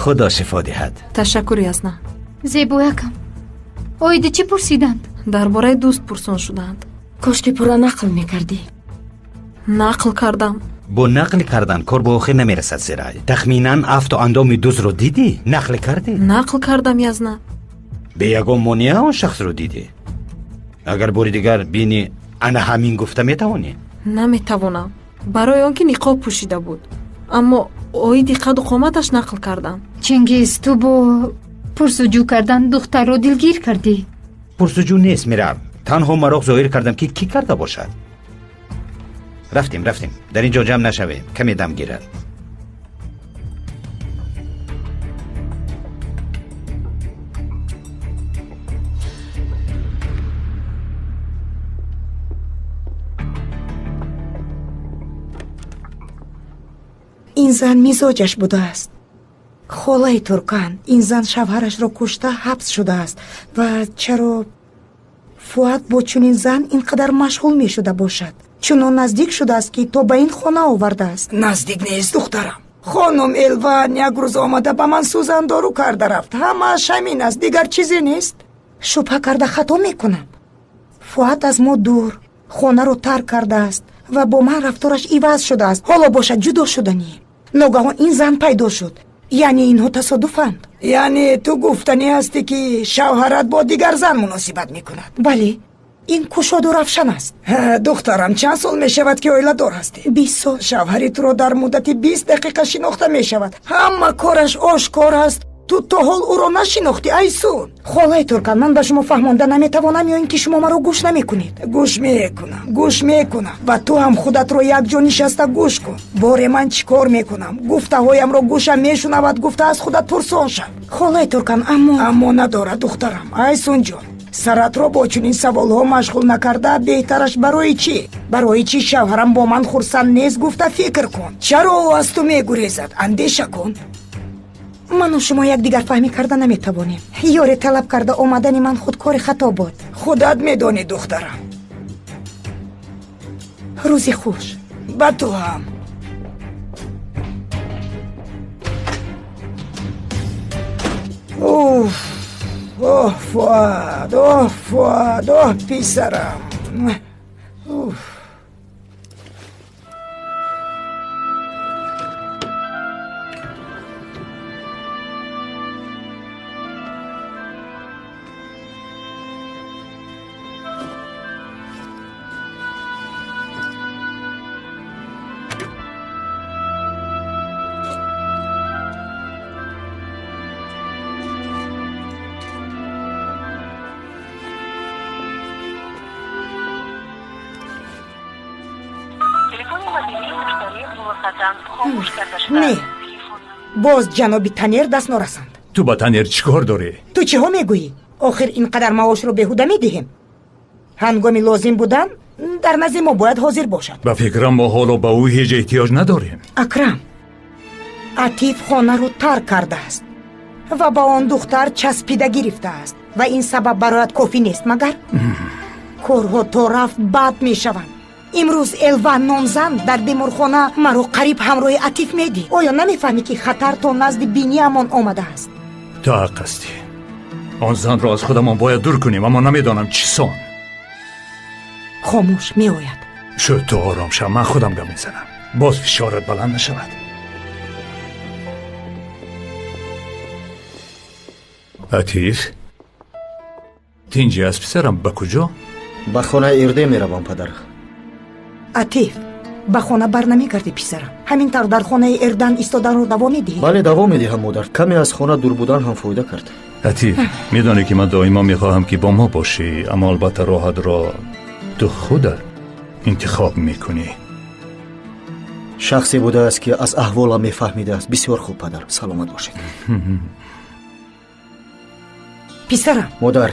خدا شفا دهد. ташаккури азна. зебоякам оиди чӣ пурсиданд? дар бораи дӯст пурсон шуданд. кошки пурра нақл мекардӣ. нақл кардам. با نقل کردن کار به آخر نمیرسد زیرای. تخمیناً افت و اندام دوز رو دیدی؟ نقل کردی؟ نقل کردم یزنا. به یگان مانیه آن شخص رو دیدی؟ اگر باری دیگر بینی انا همین گفته میتوانی؟ نمیتوانم. برای آنکه نقاب پوشیده بود. اما اویدی قد و قامتش نقل کردم. چنگیز تو با پرسجو کردن دختر رو دلگیر کردی؟ پرسجو نیست میرم. تنها مراغ ظاهر کردم که کی کرده باشد. رفتیم در اینجا جمع نشویم. کمی دم گیرد. این زن میزاجش بوده است. خالای ترکان. این زن شوهرش را کشته حبس شده است. و چرا فؤاد با چنین زن اینقدر مشغول می شده باشد؟ چون نزدیک شده است که تو به این خانه آورده است. نزدیک نیست دخترم. خانم الوان یک روز آمده به من سوزن دارو کرده رفت. همش همین است، دیگر چیزی نیست. شبه کرده خطا میکنم. فؤاد از ما دور خانه رو ترک کرده است و با من رفتارش عوض شده است. حالا باشد جدا شدنی. ناگهان این زن پیدا شد. یعنی اینها تصادفند؟ یعنی تو گفتنی هستی که شوهرت با دیگر زن مناسبت میکند؟ بله، این کشاد و رفشن است. دخترم چند سال می شود که اویله دار هستی؟ 20 سال. شوهری تو رو در مدت 20 دقیقه شناخته می شود. همه کارش آشکار است. تو تا حال او رو نشناختی ایسون. خالای ترکان، من به شما فهمانده نمیتوانم یا اینکه شما مرا گوش نمیکنید؟ گوش میکنم و تو هم خودت رو یک جا نشسته گوش کن. باره من چیکار میکنم؟ گفته هایم رو گوشم میشنود. گفته از خودت پرسان شد. خالای ترکان، اما نداره دخترم. ایسون جان، سرت رو با چنین سوالها مشغول نکرده بهترش برای چی شوهرم با من خرسند نیست گفته فکر کن. چرا او از تو میگریزد؟ اندیشه کن. من و شما یک دیگر فهمی کرده نمیتوانیم. یاری طلب کرده آمدن من خودکار خطا بود. خودت میدانی دخترم. روزی خوش. با تو هم. اوه فؤاد پسرم. не боз ҷаноби танер даст норасанд. تو با تنیر چیکار داری؟ ту чиҳо мегӯӣ? охир инқадар маошро беҳуда медиҳем. ҳангоми лозим будан дар назди мо бояд ҳозир бошад. با فکرم ما حالا با او هیچ احتیاج نداریم. акрам атиф хонаро тарк кардааст ва ба он духтар часпида гирифтааст ва ин сабаб барояд кофӣ нест магар? корҳо то рафт бад мешаванд. имрӯз элван номзанд дар беморхона маро қариб ҳамроҳи атиф медиҳ. оё намефаҳмӣ ки хатар то назди биниямон омадааст؟ تو حق هستی. آن زن را از خودمان باید دور کنیم اما نمیدانم چی سان. خاموش میآید. شد تو آرام شو، من خودم گم میزنم. باز فشارت بلند نشود. عطیف تینجی از پسرم به کجا؟ به خانه ارده میروم پدر. атиф ба хона барнамегардӣ писарам. ҳамин тавр дар хонаи эрдан истоданро давом медиҳӣ? бале давом медиҳам модар. каме аз хона дур будан ҳам фоида кард. عطیف میدانی که من دائما میخواهم که با ما باشی اما البته راحت را تو خودت انتخاب میکنی. شخصی بوده است که از احوالم میفهمیده است. بسیار خوب پدر، سلامت باشید. писарам модар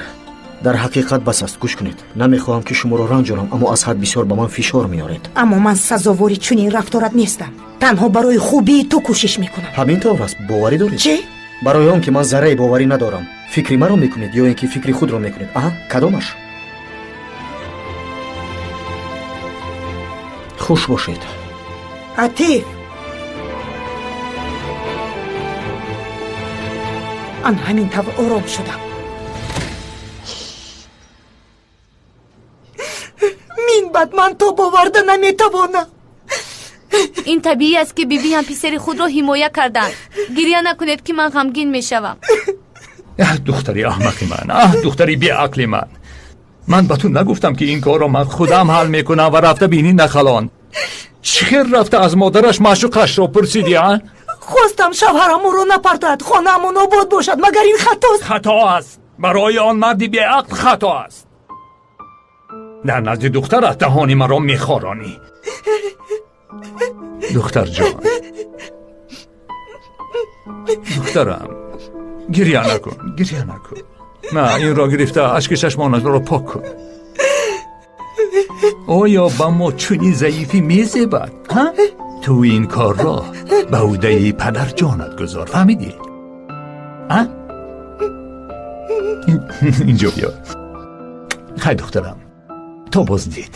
дар ҳақиқат бас аст. гӯш кунед. намехоҳам ки шуморо ранҷонам аммо аз ҳад бисёр ба ман фишор меоред. аммо ман сазовори чунин рафторат нестам. танҳо барои хубии ту кӯшиш мекунам. ҳамин тавр аст. боварӣ доред? чӣ? барои он ки ман зарраи боварӣ надорам фикри маро мекунед ё ин ки фикри худро мекунед? кадомаш? хуш бошед. атиф ан ҳамин тавр ором шудам. минбад ман то боварда наметавонам. ин табиӣ аст ки биби ҳам писари худро ҳимоя карданд. гирья накунед ки ман ғамгин мешавам. دختری احمقی من، دختری بیعقلی من به تو نگفتم که این کار رو من خودم حل میکنم و رفته بینی نخلان. چخیر رفته از مادرش معشوقش رو پرسیدی؟ خواستم شوهرم رو نپرتاید، خانه‌مون آباد باشد، مگر این خطاست؟ خطا است. برای آن مردی بیعقل خطا است. در نزد دخترت دهانی مرا میخورانی. دختر جان، دخترم، گریه نکن، گریه نکن. نه، این را گرفته اشک چشمانت را پاک کن. آیا با ما چونی ضعیفی میزیبد؟ تو این کار را به عهده پدر جانت گذار، فهمیدی؟ اینجا بیا. خیلی دخترم، تو بازدید.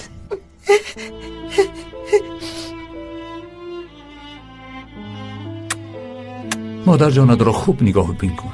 مادر جانت را خوب نگاه بین کن.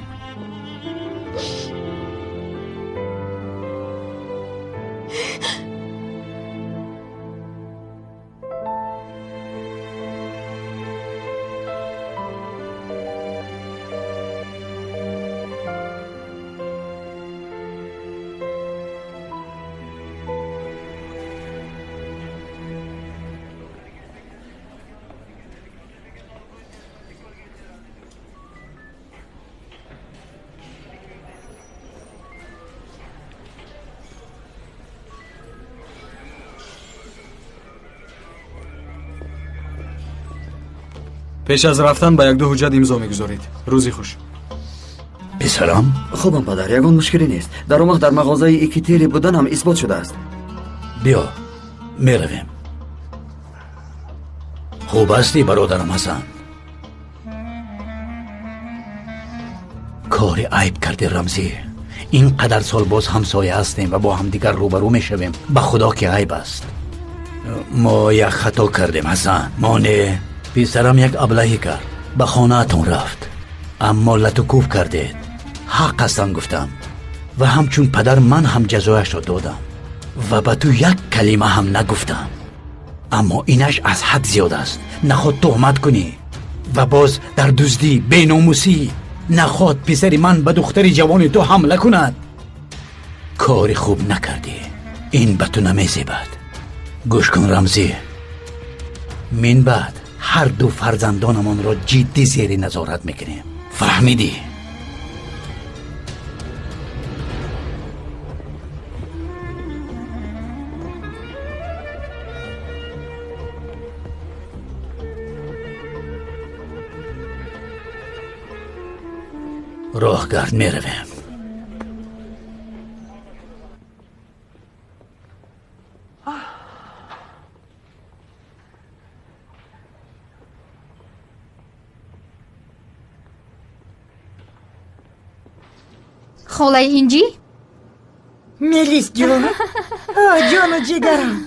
پیش از رفتن با یک دو حجت امضا میگذارید. روزی خوش. پسرم؟ خوبم پدر، یگان مشکلی نیست. در اون وقت در مغازه ایکیتیری بودن هم اثبات شده است. بیا میرویم. خوب هستی برادرم حسن؟ کار عیب کردی رمزی. اینقدر سال باز همسایه هستیم و با هم دیگر روبرو میشویم. به خدا که عیب است. ما یک خطا کردیم حسن. ما نه. پسرم یک ابلهی کرد، به خانه تون رفت، اما لطوکوف کردید. حق هستن گفتم و همچون پدر من هم جزایش را دادم و به تو یک کلمه هم نگفتم. اما اینش از حد زیاد است. نخواد تهمت کنی و باز در دزدی بیناموسی نخواد پسر من به دختری جوان تو حمله کند. کاری خوب نکردی. این به تو نمیزیبد. گوش کن رمزی، من بعد هر دو فرزندانمان را جدی زیر نظارت میکنیم، فهمیدی؟ راه گرد میرویم. خالای اینجی؟ ملیس جون جان و جگرم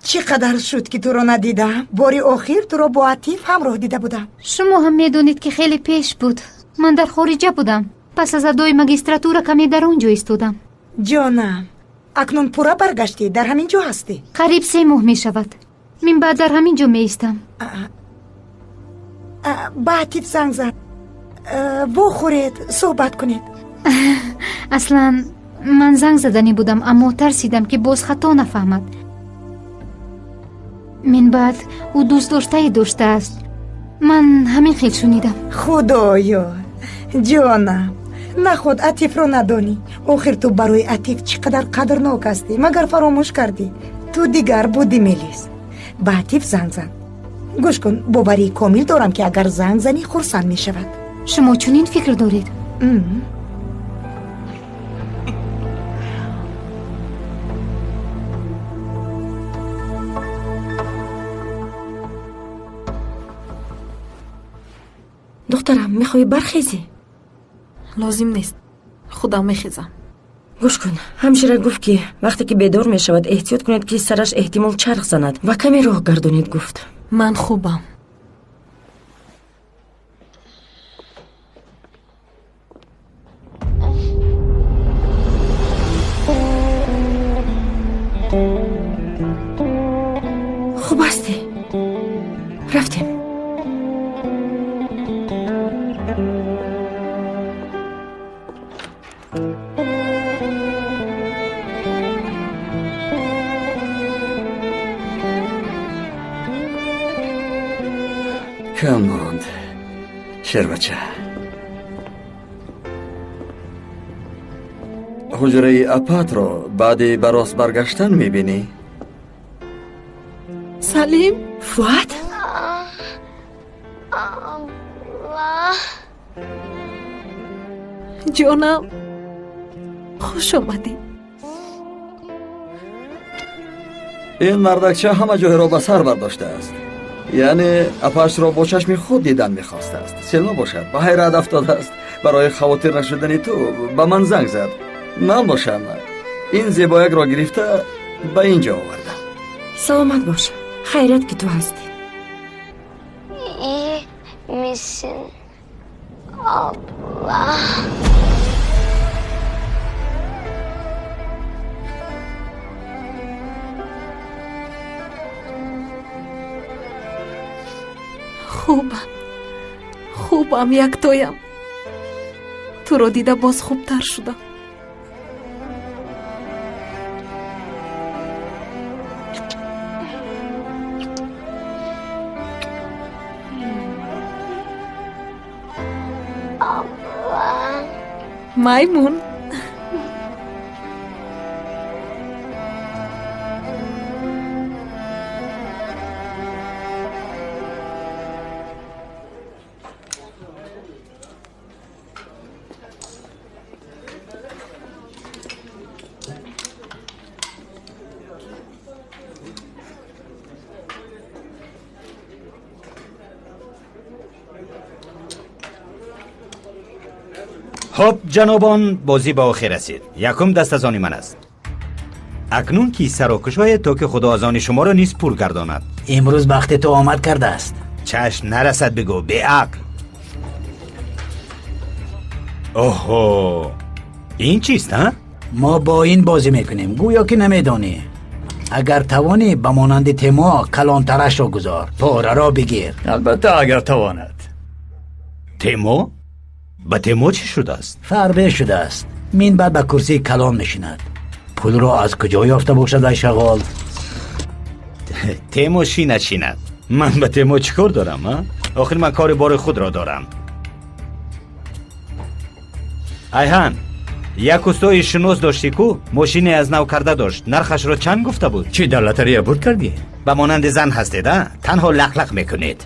چقدر شد که تو رو ندیدم. باری آخر تو رو با عطیف همراه دیده بودم. شما هم میدونید که خیلی پیش بود. من در خارجه بودم. پس از ادای ماگیستراتورا کمی در اونجا ایستادم. جانم اکنون پورا برگشتی؟ در همین جا هستی؟ قریب 3 ماه می شود. من بعد در همین جا می ایستم. با عطیف زنگ زد بخورید صحبت کنید. اصلا من زنگ زدنی بودم اما ترسیدم که باز خطا نفهمد. من بعد او دوست داشته است. من همین خیل شنیدم. خدایا جانم نه خود عطیف رو ندانی. آخر تو برای عطیف چقدر قدرناک هستی مگر فراموش کردی؟ تو دیگر بودی ملیس. با عطیف زنگ زن. گوش کن باوری کامل دارم که اگر زنگ زنی خرسند می شود. شما چنین فکر دارید؟ دخترم میخوای برخیزی؟ لازم نیست خودم میخیزم. گوش کن همشیره گفت که وقتی که بیدار میشود احتیاط کنید که سرش احتمال چرخ زند و کمی راه گردونید. گفت من خوبم. خوب هستی؟ رفتیم. کم ماند شیر بچه. حجره اپات رو بعد براس برگشتن میبینی؟ سلیم فؤاد جانم خوش آمدی. این مردکچه همه جای را به سر برداشته است. یعنی اپاش را با چشم خود دیدن میخواسته است. سلما باشد به حیرت افتاده است. برای خاطر نشدن تو به من زنگ زد. من باشم این زیبایک را گرفته به اینجا آوردم. سلامت باش. خیرت که تو هستی. میسین abla. خوبم یکتایم. تو رو دیده باز خوبتر شدم. مایمون خب جنابان، بازی با آخر رسید. یکم دست از آن من است. اکنون کی سراکشای تو که خدا از آن شما را نیز پر گرداند. امروز وقت تو آمد کرده است. چشم نرسد بگو، به عقل. اوهو، این چیست ها؟ ما با این بازی میکنیم گویا که نمیدانی. اگر توانی به مانند تیما کلانترش را گذار، پاره را بگیر. البته اگر تواند. تیما؟ با تیما چی شده است؟ فربه شده است. من بعد به کرسی کلان میشیند. پول را از کجا یافته باشد ای شغال؟ تیما شی نشیند. من به تیما چیکار دارم ها؟ آخر من کار بار خود را دارم. ایهان، یک استای شناس داشتی کو ماشینی از نو کرده داشت. نرخش را چند گفته بود؟ چی در لاتاری بود کردی؟ به مانند زن هستید ها؟ تنها لق میکنید.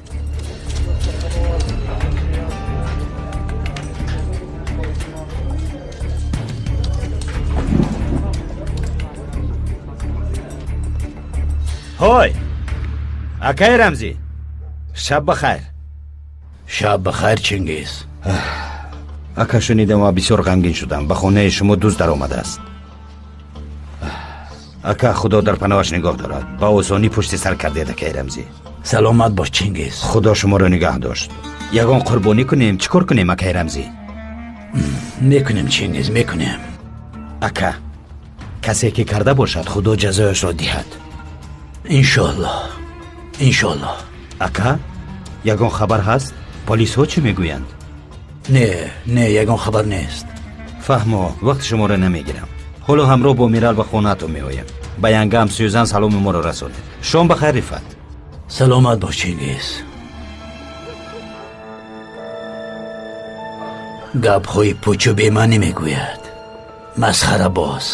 های акай рамзӣ шаб бахайр. شب بخیر چنگیز. ака шунидам ва бисёр ғамгин шудам. ба хонаи шумо дуз даромада аст. ака худо дар паноҳаш нигоҳ дорад. ба осонӣ пушти сар кардед акай рамзӣ. سلامت باش چنگیز. худо шуморо нигоҳ дошт. ягон қурбонӣ кунем. чӣ кор кунем акай рамзӣ? میکنیم چنگیز میکنیم. ака касе ки карда бошад худо ҷазояшро диҳад. иншоллоҳ иншоллоҳ. ака ягон хабар ҳаст? полисҳо чӣ мегӯянд? не ягон хабар нест. фаҳмо вақти шуморо намегирам. ҳоло ҳамроҳ бо мирал ба хонаатон меоям. ба янгам сӯзан саломи моро расонед. шом бахайр рифат. سلامت باش چنگیز. گپ‌های پوچ و بی‌معنی میگوید. مسخره باز.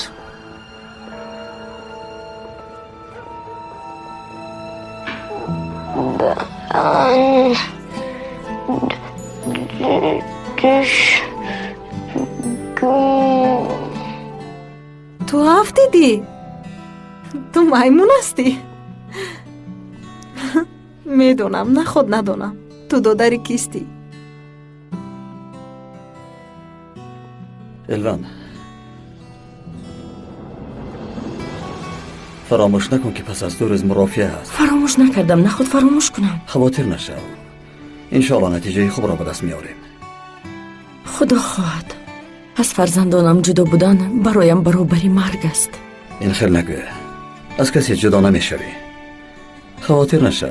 تو حرف دیدی؟ تو مایمون هستی؟ میدونم نه خود ندونم تو دادری کیستی؟ الوان فراموش نکن که پس از 2 روز مرافعه هست. فراموش نکردم نه خود فراموش کنم. خواطر نشو. انشالله نتیجه خوب را به دست میاریم. خدا خواهد. از فرزندانم جدا بودن برایم برابری مرگ است. این خیل نگوه. از کسی جدا نمیشوی. خواطر نشو.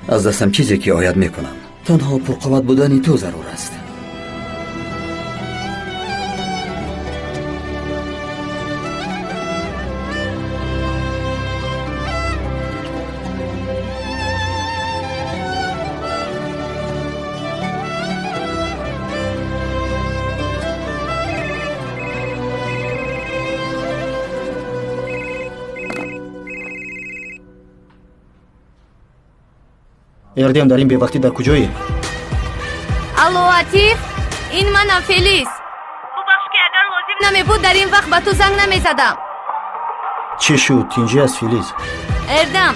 از دستم چیزی که آید میکنم. تنها پرقوت بودنی تو ضرور است. ярдем дар ин бевақтӣ дар куҷоӣ? алло атиф, ин манам фелис. бубахш ки агар лозим намебуд дар ин вақт ба ту занг намезадам. чӣ шуд? тинҷӣ аст филиз? эрдам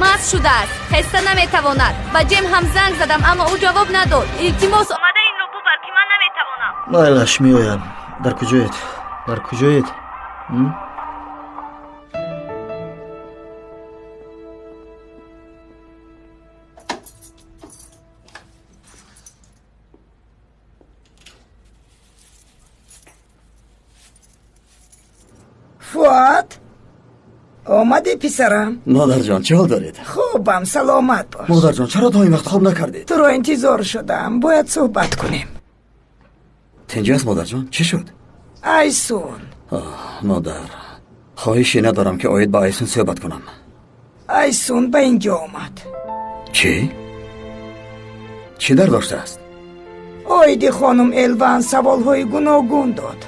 маст шудааст, хеста наметавонад. ба ҷем ҳам занг задам аммо ӯ ҷавоб надод. илтимос омада инро бубар ки ман наметавонам. майлаш меоям. дар куҷоед? дар куҷоед? فؤاد آمدی پسرم؟ مادر جان چه حال دارید؟ خوبم سلامت باش. مادر جان چرا تا این وقت خواب نکردید؟ تو رو انتظار شدم باید صحبت کنیم. تنجی است مادر جان چی شد؟ ایسون. مادر خواهشی ندارم که آید با ایسون صحبت کنم. ایسون به اینجا آمد. چی؟ چی در داشته است؟ آیدی خانم الوان سوالهای گوناگون داد.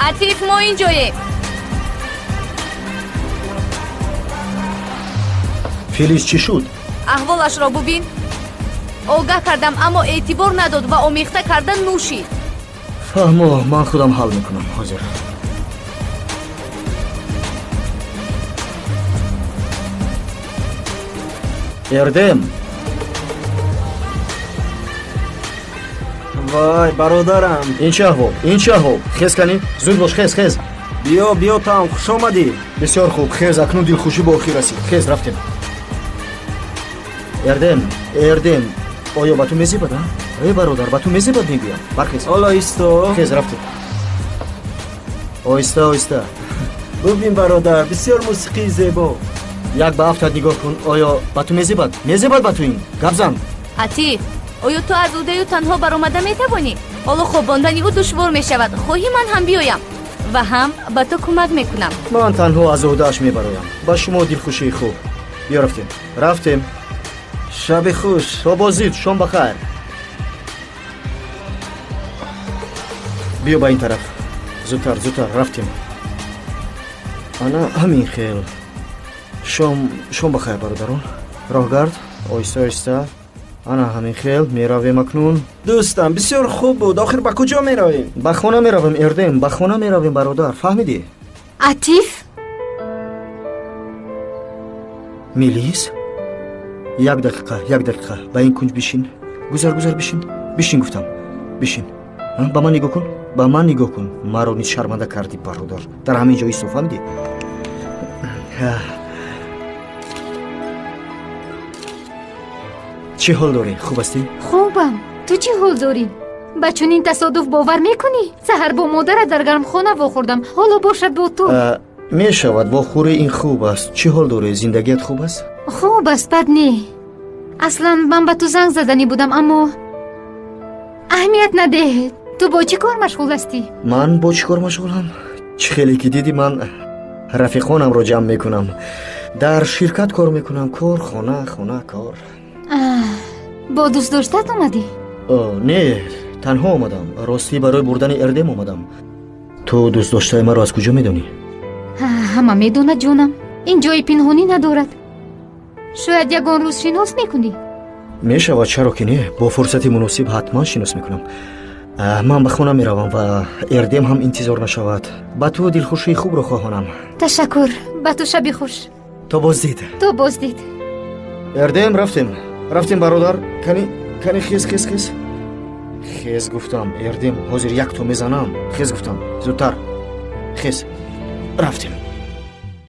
атиф мо инҷоем. филиз чӣ шуд? аҳволашро бубин. огаҳ кардам аммо эътибор надод ва омехта карда нӯшид. фаҳмо ман худам ҳал мекунам ҳозир. эрдем. вай бародарам, ин чӣ аҳвол? ин чӣ аҳвол? хез канӣ? зуд бош, хез, хез. биё таам, хуш омадӣ. бисёр хуб, хез, акнун дилхушӣ ба охир расид. хез рафтем. эрдем, оё ба ту мезебад? бародар, ба ту мезебад мегӯям. бархез. ҳоло исто. хез рафтем. оҳиста, оҳиста. бубин бародар, бисёр мусиқии зебо. як ба ҳафтат нигоҳ кун. оё ба ту мезебад? Мезебад ба ту ин? гап зан. атиф, оё ту аз удаю танҳо баромада метавонӣ? ҳоло хобондани ӯ душвор мешавад. хоҳӣ ман ҳам биёям ва ҳам ба ту кӯмак мекунам. ман танҳо аз ӯҳдааш мебароям. ба шумо дилхушии хуб. биё рафтем. рафтем. шаби хуш. то бозид, шом бахайр. биё ба ин тараф. зудтар, зудтар рафтем. ана ҳамин хел. шом бахайр бародарон. роҳгард, оҳиста оҳиста. ана ҳамин хел меравем акнун. дӯстам бисёр хуб буд. охир ба куҷо меравем? ба хона меравем Эрдем, ба хона меравем бародар. фаҳмидӣ? атиф мелис? як дақиқа ба ин кунҷ бишин. гузар бишин гуфтам. бишин. ба ман нигоҳ кун. маро низ шарманда кардӣ бародар. дар ҳамин ҷо истов, фаҳмидӣ? чӣ ҳол дорӣ? хуб ҳастӣ? хубам. ту чӣ ҳол дорӣ? ба чунин тасодуф бовар мекунӣ? саҳар бо модарат дар гармхона вохӯрдам. ҳоло бошад бо ту. мешавад, вохӯрӣ ин хуб аст. чӣ ҳол дорӣ? зиндагият хуб аст? хуб аст, бад не. аслан ман ба ту занг заданӣ будам, аммо аҳамият надеҳ. ту бо чӣ кор машғул ҳастӣ? ман бо чӣ кор машғулам? чӣ хеле ки дидӣ, ман рафиқонамро ҷамъ мекунам. дар ширкат кор мекунам. кор, хона кор. бо дӯст доштат омадӣ? не, танҳо омадам. ростӣ барои бурдани Эрдем омадам. ту дӯст доштаи маро аз куҷо медонӣ? ҳама медонад ҷонам. ин ҷои пинҳонӣ надорад. шояд ягон рӯз шинос мекунӣ? мешавад, чаро ки не. бо фурсати муносиб ҳатман шинос мекунам. ман ба хона меравам ва Эрдем ҳам интизор нашавад. ба ту дилхушии хубро хоҳонам. ташаккур. ба ту шаби хуш. то боздид. Эрдем, рафтем бародар. кани хез гуфтам. Эрдем, ҳозир як то мезанам. хез гуфтам. зудтар. хез. рафтем.